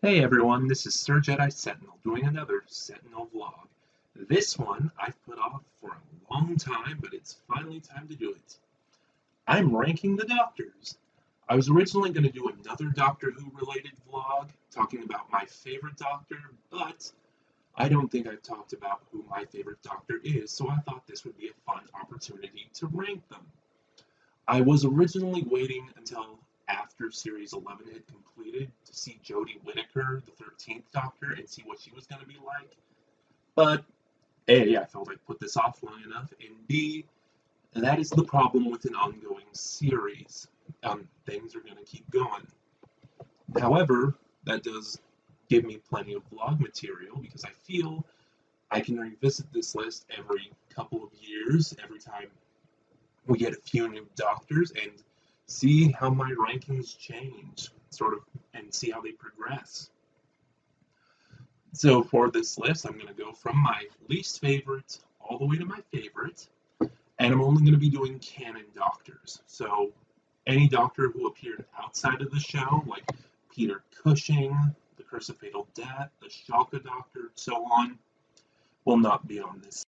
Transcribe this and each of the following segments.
Hey everyone, this is Sir Jedi Sentinel doing another Sentinel vlog. This one I've put off for a long time, but it's finally time to do it. I'm ranking the Doctors. I was originally going to do another Doctor Who related vlog talking about my favorite Doctor, but I don't think I've talked about who my favorite Doctor is, so I thought this would be a fun opportunity to rank them. I was originally waiting until after Series 11 had completed to see Jodie Whittaker, the 13th Doctor, and see what she was going to be like. But A, I felt I'd put this off long enough, and B, that is the problem with an ongoing series. Things are going to keep going. However, that does give me plenty of vlog material because I feel I can revisit this list every couple of years, every time we get a few new doctors and see how my rankings change, sort of, and see how they progress. So for this list, I'm going to go from my least favorite all the way to my favorite, and I'm only going to be doing canon doctors. So any doctor who appeared outside of the show, like Peter Cushing, The Curse of Fatal Death, the Shalka Doctor, so on, will not be on this.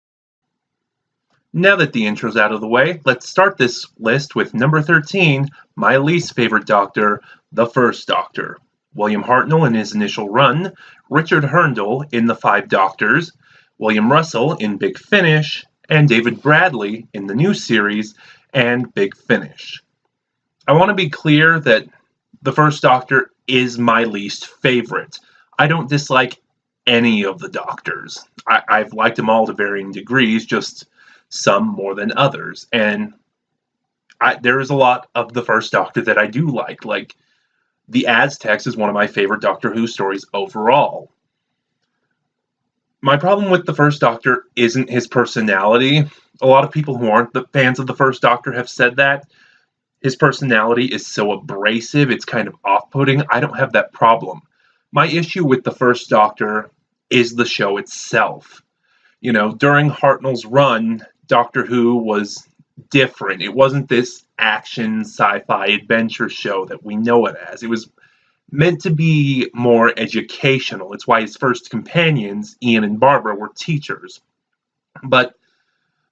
Now that the intro's out of the way, let's start this list with number 13, my least favorite Doctor, the First Doctor. William Hartnell in his initial run, Richard Herndl in The Five Doctors, William Russell in Big Finish, and David Bradley in the new series and Big Finish. I want to be clear that the First Doctor is my least favorite. I don't dislike any of the Doctors. I've liked them all to varying degrees, just some more than others. And there is a lot of the First Doctor that I do like. Like, the Aztecs is one of my favorite Doctor Who stories overall. My problem with the First Doctor isn't his personality. A lot of people who aren't the fans of the First Doctor have said that. His personality is so abrasive, it's kind of off-putting. I don't have that problem. My issue with the First Doctor is the show itself. You know, during Hartnell's run, Doctor Who was different. It wasn't this action sci-fi adventure show that we know it as. It was meant to be more educational. It's why his first companions, Ian and Barbara, were teachers. But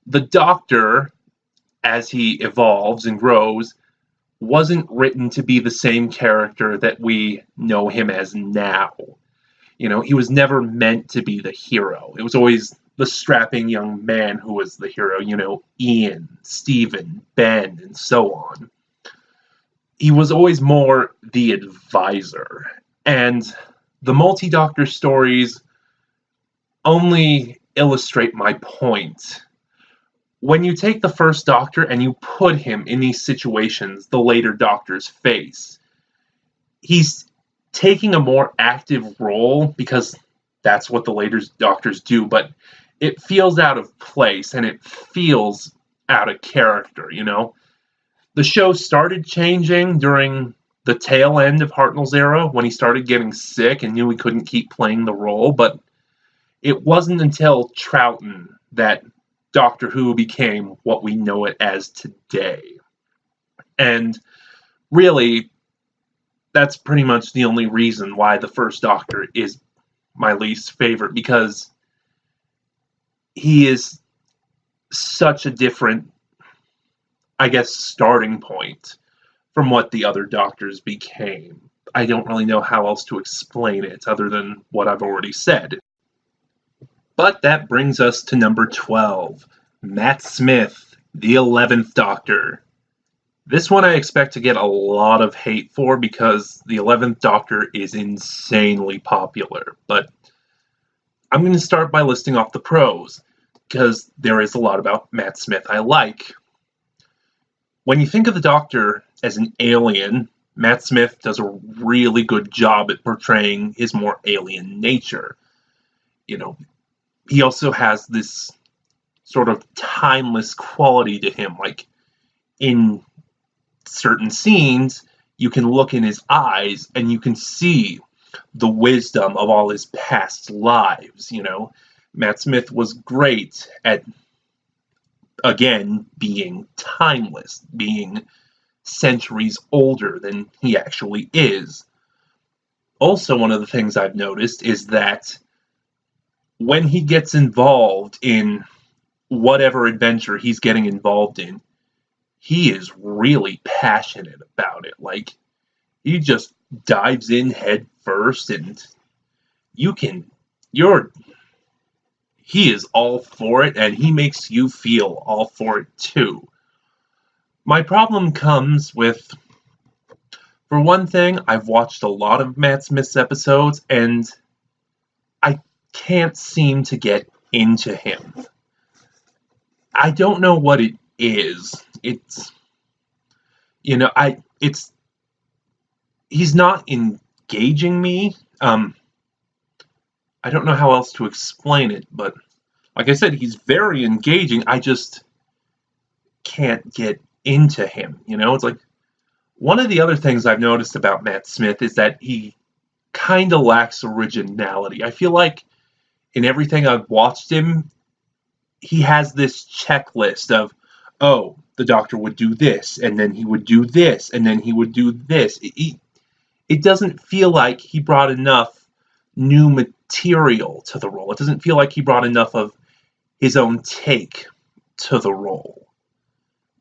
the Doctor, as he evolves and grows, wasn't written to be the same character that we know him as now. You know, he was never meant to be the hero. It was always the strapping young man who was the hero, you know, Ian, Stephen, Ben, and so on. He was always more the advisor. And the multi-doctor stories only illustrate my point. When you take the First Doctor and you put him in these situations the later Doctors face, he's taking a more active role because that's what the later Doctors do, but it feels out of place and it feels out of character, you know? The show started changing during the tail end of Hartnell's era when he started getting sick and knew he couldn't keep playing the role, but it wasn't until Troughton that Doctor Who became what we know it as today. And really, that's pretty much the only reason why the First Doctor is my least favorite, because he is such a different, I guess, starting point from what the other Doctors became. I don't really know how else to explain it other than what I've already said. But that brings us to number 12, Matt Smith, the 11th Doctor. This one I expect to get a lot of hate for because the 11th Doctor is insanely popular, but I'm going to start by listing off the pros, because there is a lot about Matt Smith I like. When you think of the Doctor as an alien, Matt Smith does a really good job at portraying his more alien nature. You know, he also has this sort of timeless quality to him, like in certain scenes, you can look in his eyes and you can see the wisdom of all his past lives, you know. Matt Smith was great at, again, being timeless, being centuries older than he actually is. Also, one of the things I've noticed is that when he gets involved in whatever adventure he's getting involved in, he is really passionate about it. Like, he just dives in head first, and you can, you're, he is all for it, and he makes you feel all for it too. My problem comes with, for one thing, I've watched a lot of Matt Smith's episodes, and I can't seem to get into him. I don't know what it is. It's, it's, he's not engaging me. I don't know how else to explain it, but like I said, he's very engaging. I just can't get into him. It's like one of the other things I've noticed about Matt Smith is that he kind of lacks originality. I feel like in everything I've watched him, he has this checklist of, oh, the Doctor would do this, and then he would do this, and then he would do this. It doesn't feel like he brought enough new material to the role. It doesn't feel like he brought enough of his own take to the role.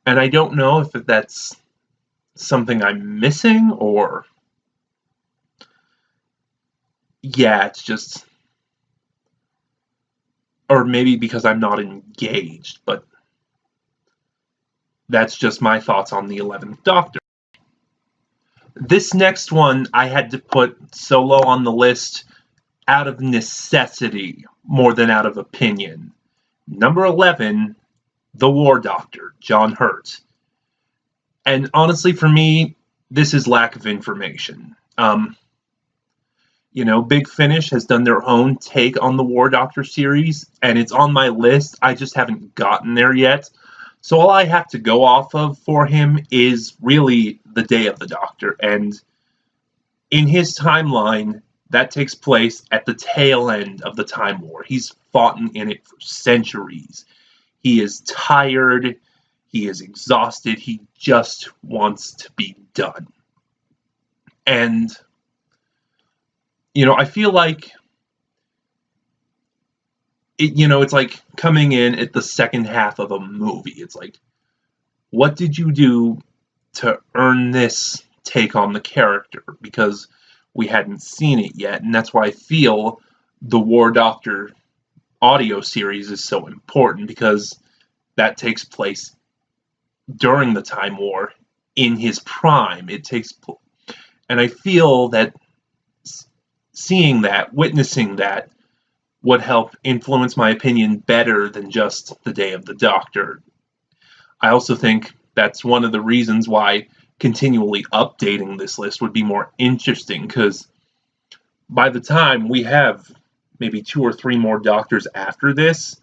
And I don't know if that's something I'm missing, or it's just, or maybe because I'm not engaged, but that's just my thoughts on the 11th Doctor. This next one I had to put solo on the list out of necessity more than out of opinion. Number 11, the War Doctor, John Hurt. And honestly, for me, this is lack of information. Big Finish has done their own take on the War Doctor series, and it's on my list. I just haven't gotten there yet. So all I have to go off of for him is really the Day of the Doctor. And in his timeline, that takes place at the tail end of the Time War. He's fought in it for centuries. He is tired. He is exhausted. He just wants to be done. And, I feel like it's like coming in at the second half of a movie. It's like, what did you do to earn this take on the character? Because we hadn't seen it yet, and that's why I feel the War Doctor audio series is so important, because that takes place during the Time War in his prime. And I feel that seeing that, witnessing that, would help influence my opinion better than just the Day of the Doctor. I also think that's one of the reasons why continually updating this list would be more interesting, because by the time we have maybe 2 or 3 more Doctors after this,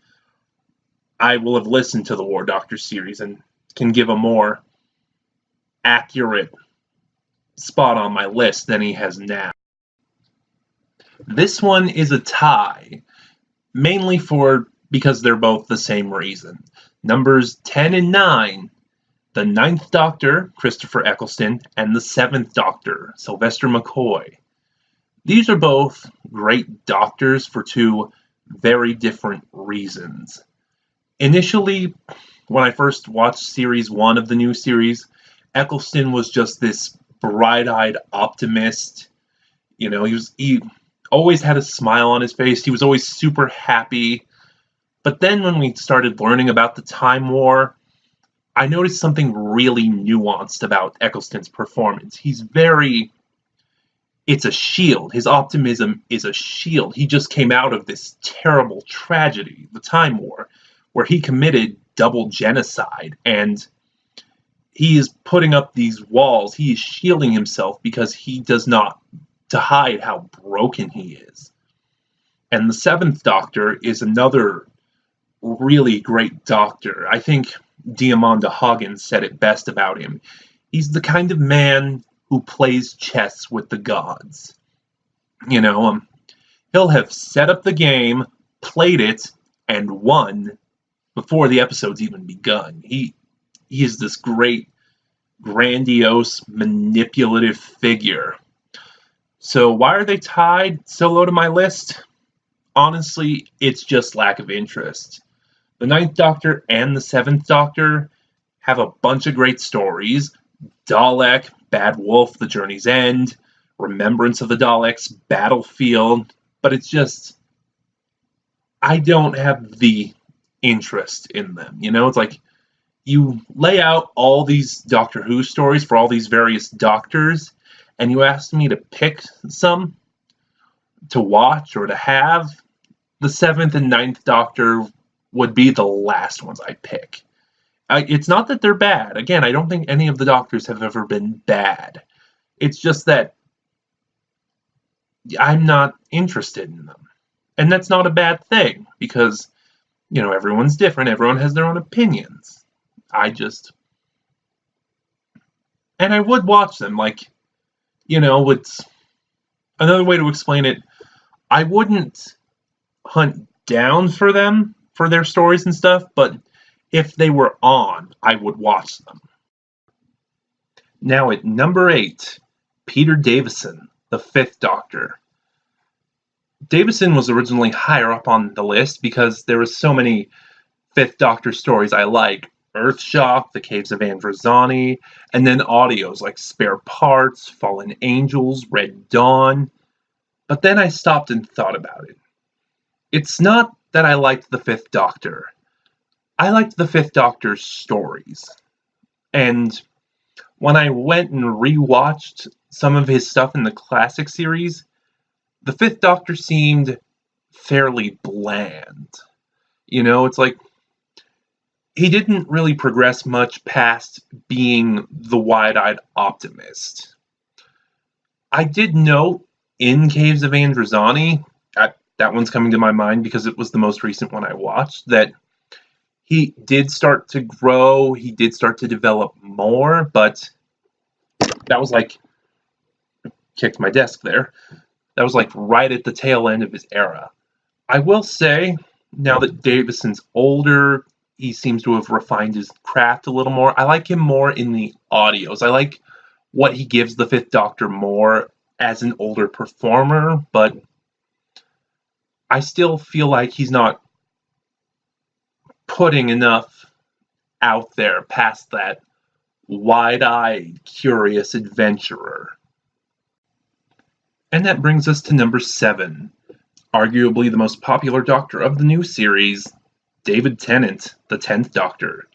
I will have listened to the War Doctor series and can give a more accurate spot on my list than he has now. This one is a tie, mainly because they're both the same reason. Numbers 10 and 9, the 9th Doctor, Christopher Eccleston, and the 7th Doctor, Sylvester McCoy. These are both great Doctors for 2 very different reasons. Initially, when I first watched Series 1 of the new series, Eccleston was just this bright-eyed optimist. He always had a smile on his face. He was always super happy. But then when we started learning about the Time War, I noticed something really nuanced about Eccleston's performance. It's a shield. His optimism is a shield. He just came out of this terrible tragedy, the Time War, where he committed double genocide, and he is putting up these walls. He is shielding himself because he does not to hide how broken he is. And the 7th Doctor is another really great Doctor. I think Diamanda Hagen said it best about him. He's the kind of man who plays chess with the gods. He'll have set up the game, played it, and won before the episode's even begun. He is this great, grandiose, manipulative figure. So why are they tied so low to my list? Honestly, it's just lack of interest. The Ninth Doctor and the Seventh Doctor have a bunch of great stories. Dalek, Bad Wolf, The Journey's End, Remembrance of the Daleks, Battlefield, but it's just, I don't have the interest in them. It's like you lay out all these Doctor Who stories for all these various doctors, and you ask me to pick some to watch or to have. The Seventh and Ninth Doctor would be the last ones I pick. It's not that they're bad. Again, I don't think any of the Doctors have ever been bad. It's just that I'm not interested in them. And that's not a bad thing, because, everyone's different. Everyone has their own opinions. And I would watch them. It's another way to explain it. I wouldn't hunt down for them, for their stories and stuff, but if they were on, I would watch them. Now at number 8, Peter Davison, the Fifth Doctor. Davison was originally higher up on the list because there were so many Fifth Doctor stories I like. Earthshock, The Caves of Androzani, and then audios like Spare Parts, Fallen Angels, Red Dawn. But then I stopped and thought about it. It's not that I liked the Fifth Doctor. I liked the Fifth Doctor's stories. And when I went and rewatched some of his stuff in the classic series, the Fifth Doctor seemed fairly bland. It's like he didn't really progress much past being the wide-eyed optimist. I did note in Caves of Androzani, that one's coming to my mind because it was the most recent one I watched, that he did start to grow, he did start to develop more, but that was kicked my desk there. That was right at the tail end of his era. I will say, now that Davison's older, he seems to have refined his craft a little more. I like him more in the audios. I like what he gives the Fifth Doctor more as an older performer, but I still feel like he's not putting enough out there past that wide-eyed, curious adventurer. And that brings us to number 7, arguably the most popular Doctor of the new series, David Tennant, the 10th Doctor.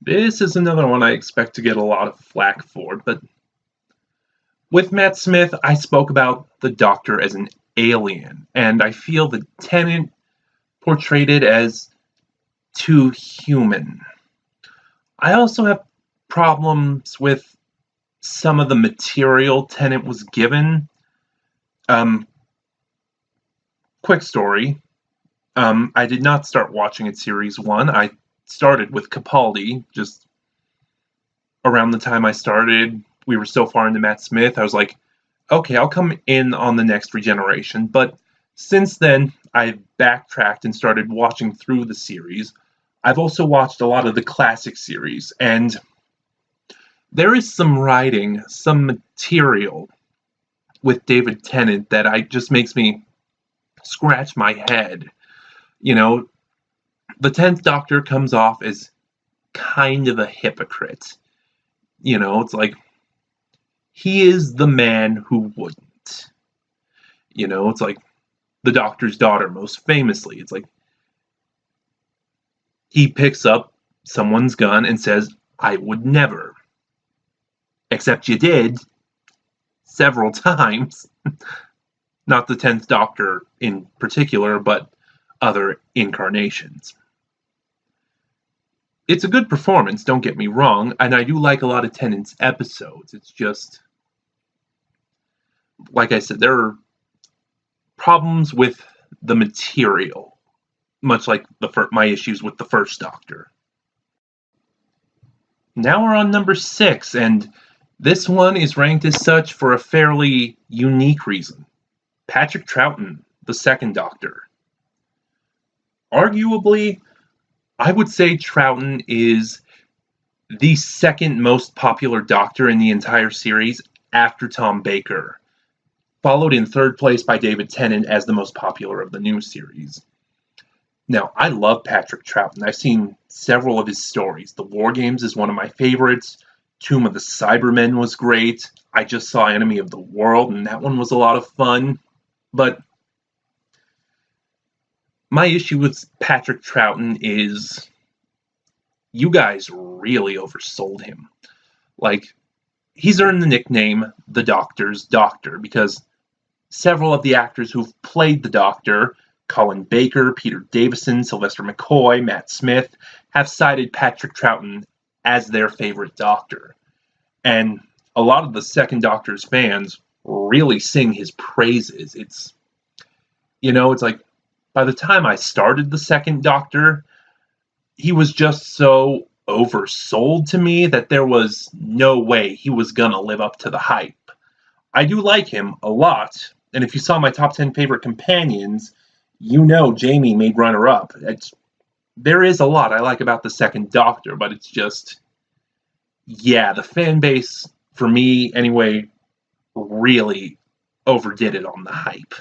This is another one I expect to get a lot of flack for, but with Matt Smith, I spoke about the Doctor as an alien, and I feel that Tennant portrayed it as too human. I also have problems with some of the material Tennant was given. Quick story. I did not start watching it series 1. I started with Capaldi. Just around the time I started, we were so far into Matt Smith, I was like, okay, I'll come in on the next regeneration. But since then, I've backtracked and started watching through the series. I've also watched a lot of the classic series, and there is some writing, some material with David Tennant that just makes me scratch my head. The 10th Doctor comes off as kind of a hypocrite. It's like he is the man who wouldn't. It's like the Doctor's daughter, most famously. It's like he picks up someone's gun and says, I would never. Except you did. Several times. Not the 10th Doctor in particular, but other incarnations. It's a good performance, don't get me wrong, and I do like a lot of Tennant's episodes. It's just, like I said, there are problems with the material, much like my issues with the first Doctor. Now we're on number 6, and this one is ranked as such for a fairly unique reason. Patrick Troughton, the second Doctor. Arguably, I would say Troughton is the second most popular Doctor in the entire series after Tom Baker. followed in third place by David Tennant as the most popular of the new series. Now, I love Patrick Troughton. I've seen several of his stories. The War Games is one of my favorites. Tomb of the Cybermen was great. I just saw Enemy of the World, and that one was a lot of fun. But my issue with Patrick Troughton is you guys really oversold him. Like, he's earned the nickname the Doctor's Doctor because several of the actors who've played the Doctor, Colin Baker, Peter Davison, Sylvester McCoy, Matt Smith, have cited Patrick Troughton as their favorite Doctor. And a lot of the second Doctor's fans really sing his praises. It's like by the time I started the second Doctor, he was just so oversold to me that there was no way he was gonna live up to the hype. I do like him a lot, and if you saw my top 10 favorite companions, you know Jamie made runner-up. There is a lot I like about the second Doctor, but it's just, yeah, the fan base, for me anyway, really overdid it on the hype.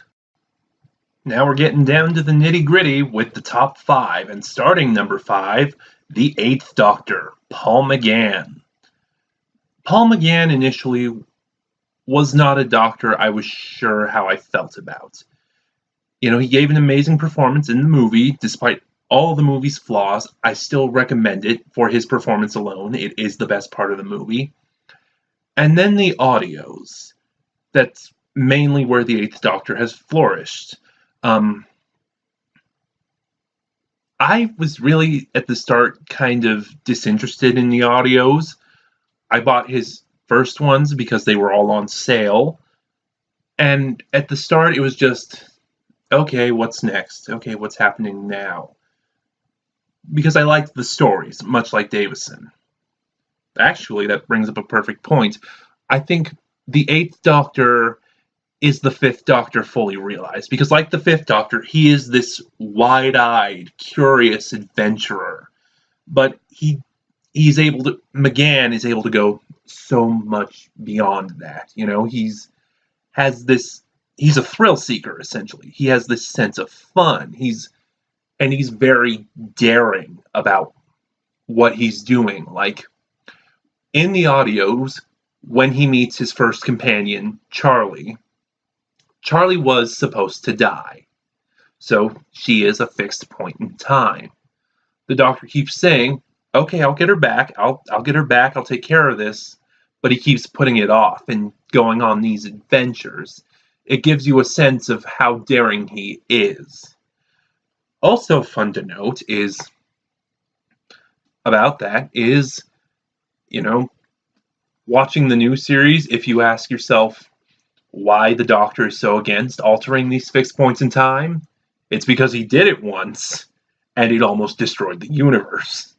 Now we're getting down to the nitty-gritty with the top 5, and starting number 5, the 8th Doctor, Paul McGann. Paul McGann initially was not a Doctor I was sure how I felt about. He gave an amazing performance in the movie. Despite all the movie's flaws, I still recommend it for his performance alone. It is the best part of the movie. And then the audios. That's mainly where the 8th Doctor has flourished. I was really, at the start, kind of disinterested in the audios. I bought his first ones because they were all on sale. And at the start, it was just, okay, what's next? Okay, what's happening now? Because I liked the stories, much like Davison. Actually, that brings up a perfect point. I think the 8th Doctor is the 5th Doctor fully realized. Because like the 5th Doctor, he is this wide-eyed, curious adventurer. But McGann is able to go so much beyond that. He's a thrill seeker, essentially. He has this sense of fun. He's very daring about what he's doing. Like, in the audios, when he meets his first companion, Charlie was supposed to die. So she is a fixed point in time. The Doctor keeps saying, okay, I'll get her back. I'll get her back. I'll take care of this. But he keeps putting it off and going on these adventures. It gives you a sense of how daring he is. Also fun to note is, watching the new series, if you ask yourself why the Doctor is so against altering these fixed points in time, it's because he did it once, and it almost destroyed the universe.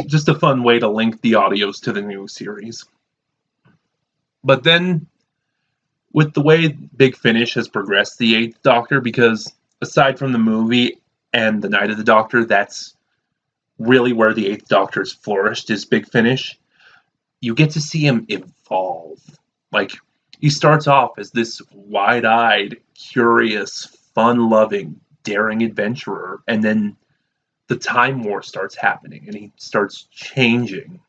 Just a fun way to link the audios to the new series. But then, with the way Big Finish has progressed the 8th Doctor, because aside from the movie and the Night of the Doctor, that's really where the 8th Doctor has flourished, is Big Finish. You get to see him evolve. Like, he starts off as this wide-eyed, curious, fun-loving, daring adventurer, and then the Time War starts happening, and he starts changing.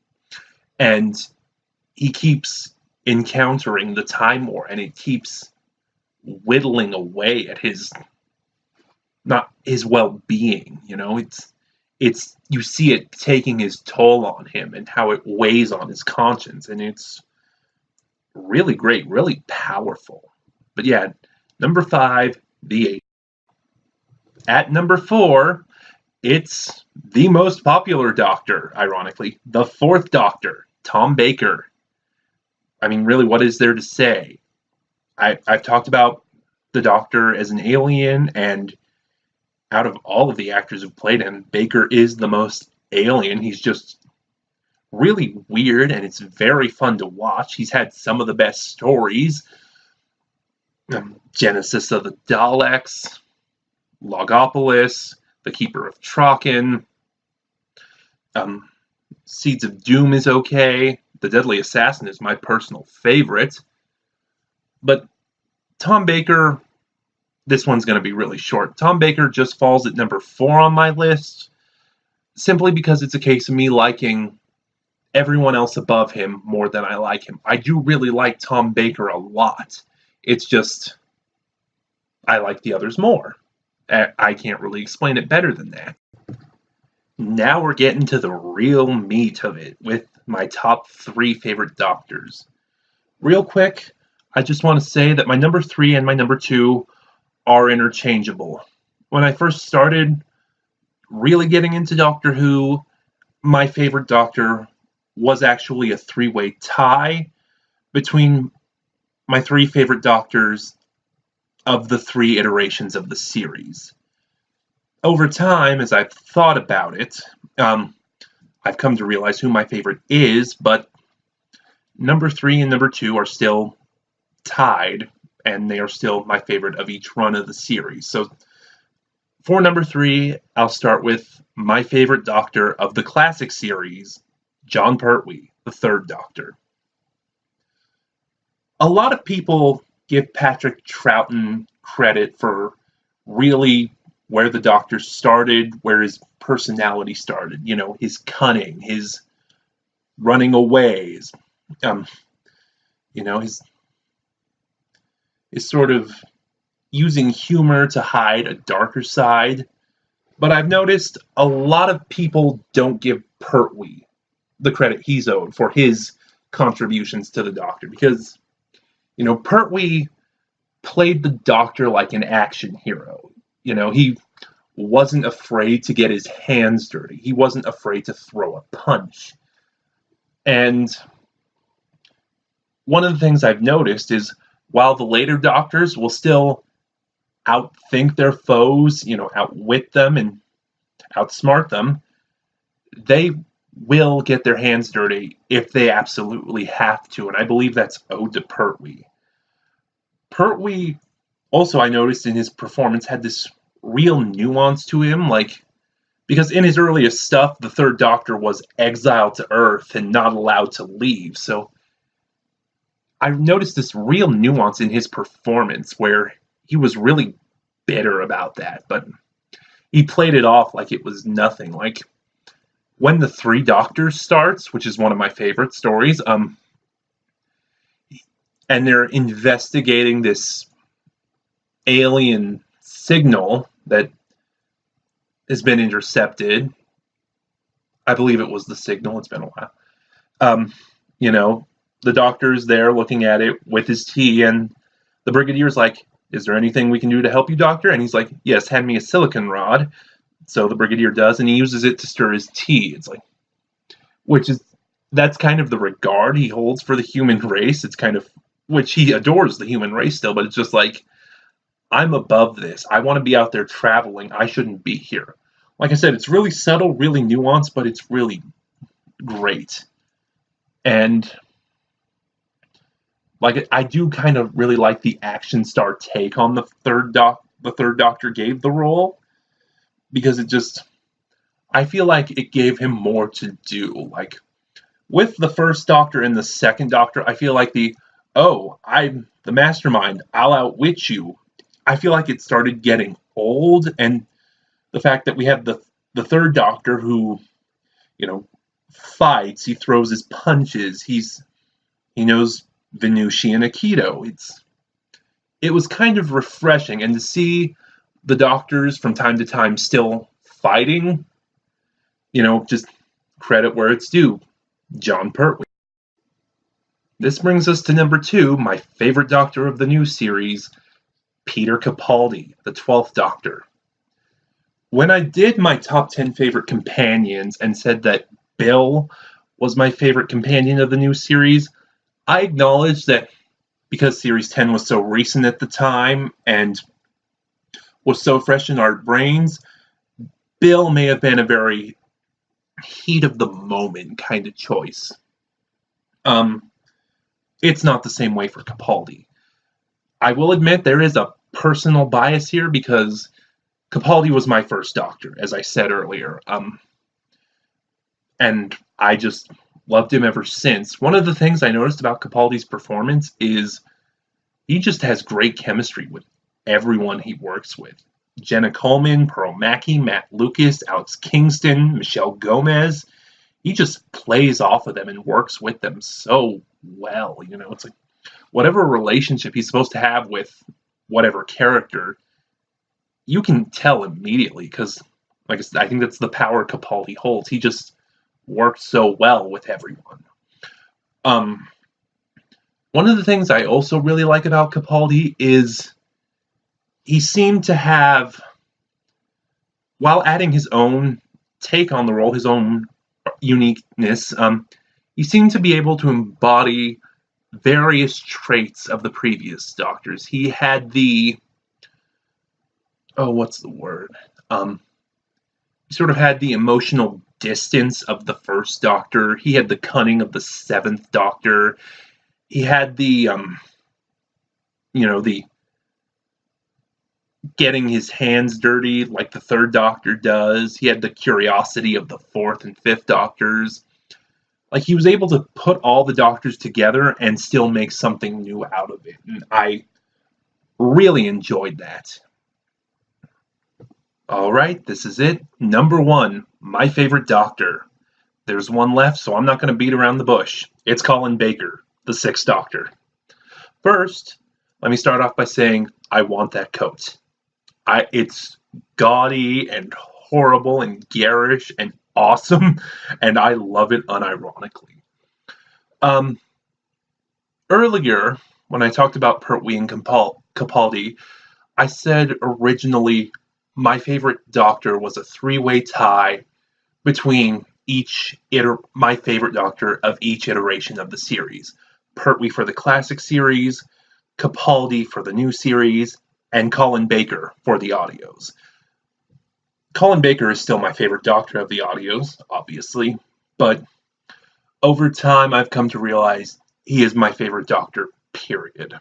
And he keeps encountering the Time War, and it keeps whittling away at his well-being. It's you see it taking his toll on him and how it weighs on his conscience, and it's really great, really powerful. But yeah, number 5, the 8th. At number 4, it's the most popular Doctor, ironically, the 4th Doctor, Tom Baker. I mean, really, what is there to say? I've talked about the Doctor as an alien, and out of all of the actors who've played him, Baker is the most alien. He's just really weird, and it's very fun to watch. He's had some of the best stories. Genesis of the Daleks, Logopolis, The Keeper of Traken. Seeds of Doom is okay. The Deadly Assassin is my personal favorite. But Tom Baker, this one's going to be really short. Tom Baker just falls at number 4 on my list, simply because it's a case of me liking everyone else above him more than I like him. I do really like Tom Baker a lot. It's just, I like the others more. I can't really explain it better than that. Now we're getting to the real meat of it with my top 3 favorite doctors. Real quick, I just want to say that my number 3 and my number 2 are interchangeable. When I first started really getting into Doctor Who, my favorite Doctor was actually a 3-way tie between my 3 favorite Doctors of the 3 iterations of the series. Over time, as I've thought about it, I've come to realize who my favorite is, but number 3 and number 2 are still tied, and they are still my favorite of each run of the series. So for number 3, I'll start with my favorite Doctor of the classic series, Jon Pertwee, the 3rd Doctor. A lot of people give Patrick Troughton credit for really where the Doctor started, where his personality started. You know, his cunning, his running away, his sort of using humor to hide a darker side. But I've noticed a lot of people don't give Pertwee the credit he's owed for his contributions to the Doctor, because, you know, Pertwee played the Doctor like an action hero. You know, he wasn't afraid to get his hands dirty. He wasn't afraid to throw a punch. And one of the things I've noticed is, while the later Doctors will still outthink their foes, you know, outwit them and outsmart them, they will get their hands dirty if they absolutely have to, and I believe that's owed to Pertwee. Pertwee, also, I noticed in his performance, had this real nuance to him, like, because in his earliest stuff, the 3rd Doctor was exiled to Earth and not allowed to leave, so I've noticed this real nuance in his performance where he was really bitter about that, but he played it off like it was nothing. Like, when the 3 Doctors starts, which is one of my favorite stories, and they're investigating this alien signal that has been intercepted. I believe it was the signal. It's been a while. You know, the Doctor's there looking at it with his tea, and the Brigadier's like, "Is there anything we can do to help you, Doctor?" And he's like, "Yes, hand me a silicon rod." So the Brigadier does, and he uses it to stir his tea. It's like, that's kind of the regard he holds for the human race. It's kind of, which he adores the human race still, but it's just like, I'm above this. I want to be out there traveling. I shouldn't be here. Like I said, it's really subtle, really nuanced, but it's really great. And like, I do kind of really like the action star take on the third Doctor gave the role, because it just, I feel like it gave him more to do. Like, with the 1st Doctor and the 2nd Doctor, I feel like I'm the mastermind, I'll outwit you. I feel like it started getting old, and the fact that we have the 3rd Doctor who, you know, fights, he throws his punches, he knows Venushi and Aikido. It was kind of refreshing, and to see the Doctors from time to time still fighting, you know, just credit where it's due. Jon Pertwee. This brings us to number 2, my favorite Doctor of the new series, Peter Capaldi, the 12th Doctor. When I did my top 10 favorite companions and said that Bill was my favorite companion of the new series, I acknowledged that because Series 10 was so recent at the time and was so fresh in our brains, Bill may have been a very heat of the moment kind of choice. It's not the same way for Capaldi. I will admit there is a personal bias here, because Capaldi was my 1st Doctor, as I said earlier. And I just loved him ever since. One of the things I noticed about Capaldi's performance is he just has great chemistry with everyone he works with. Jenna Coleman, Pearl Mackie, Matt Lucas, Alex Kingston, Michelle Gomez. He just plays off of them and works with them so well. It's like whatever relationship he's supposed to have with whatever character, you can tell immediately because, like I said, I think that's the power Capaldi holds. He just worked so well with everyone. One of the things I also really like about Capaldi is he seemed to have, while adding his own take on the role, his own uniqueness, he seemed to be able to embody various traits of the previous Doctors. He had the, what's the word? He sort of had the emotional distance of the first Doctor. He had the cunning of the seventh Doctor. He had the, the getting his hands dirty like the third Doctor does. He had the curiosity of the fourth and fifth Doctors. Like, he was able to put all the Doctors together and still make something new out of it. And I really enjoyed that. All right, this is it. Number 1, my favorite Doctor. There's one left, so I'm not going to beat around the bush. It's Colin Baker, the Sixth Doctor. First, let me start off by saying I want that coat. It's gaudy and horrible and garish and awesome, and I love it unironically. Earlier, when I talked about Pertwee and Capaldi, I said originally my favorite Doctor was a three-way tie between my favorite Doctor of each iteration of the series. Pertwee for the classic series, Capaldi for the new series, and Colin Baker for the audios. Colin Baker is still my favorite Doctor of the audios, obviously, but over time I've come to realize he is my favorite Doctor, period.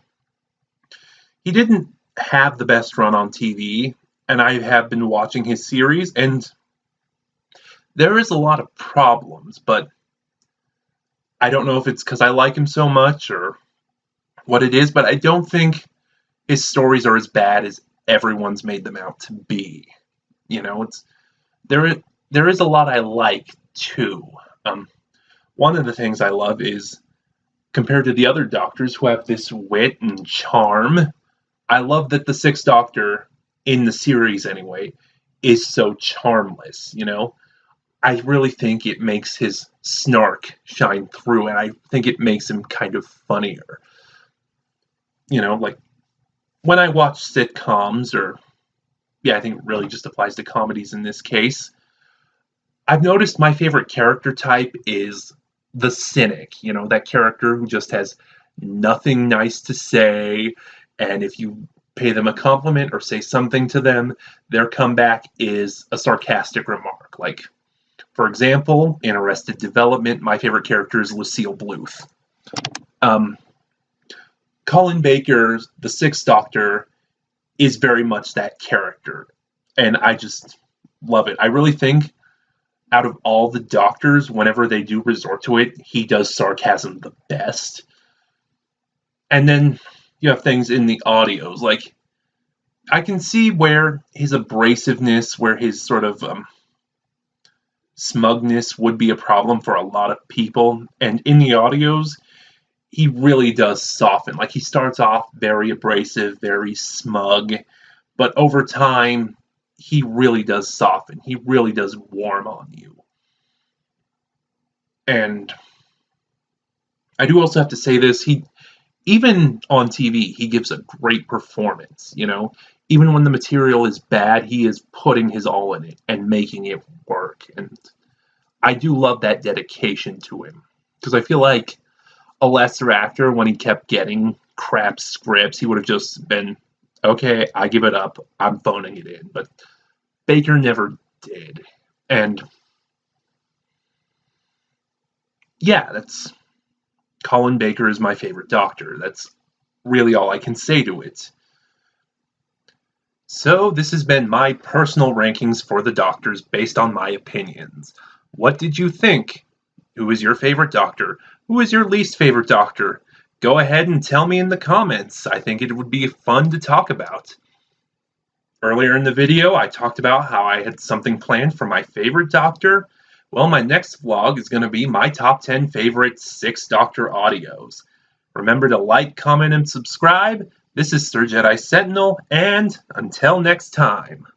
He didn't have the best run on TV, and I have been watching his series, and there is a lot of problems, but I don't know if it's because I like him so much or what it is, but I don't think his stories are as bad as everyone's made them out to be. There is a lot I like too. One of the things I love is, compared to the other Doctors who have this wit and charm, I love that the Sixth Doctor, in the series anyway, is so charmless. I really think it makes his snark shine through, and I think it makes him kind of funnier. Like when I watch sitcoms, I think it really just applies to comedies in this case, I've noticed my favorite character type is the cynic, that character who just has nothing nice to say, and if you pay them a compliment or say something to them, their comeback is a sarcastic remark. Like, for example, in Arrested Development, my favorite character is Lucille Bluth. Colin Baker, the Sixth Doctor, is very much that character, and I just love it. I really think out of all the Doctors, whenever they do resort to it, he does sarcasm the best. And then you have things in the audios, like I can see where his abrasiveness, where his sort of smugness would be a problem for a lot of people, and in the audios, he really does soften. Like, he starts off very abrasive, very smug, but over time, he really does soften. He really does warm on you. And I do also have to say this, even on TV, he gives a great performance, Even when the material is bad, he is putting his all in it and making it work. And I do love that dedication to him. Because I feel like a lesser actor, when he kept getting crap scripts, he would have just been, okay, I give it up, I'm phoning it in. But Baker never did. And yeah, Colin Baker is my favorite Doctor. That's really all I can say to it. So this has been my personal rankings for the Doctors based on my opinions. What did you think? Who is your favorite Doctor? Who is your least favorite Doctor? go ahead and tell me in the comments. I think it would be fun to talk about. Earlier in the video, I talked about how I had something planned for my favorite doctor. Well, my next vlog is going to be my top 10 favorite 6 Doctor audios. Remember to like, comment, and subscribe. This is Sir Jedi Sentinel, and until next time.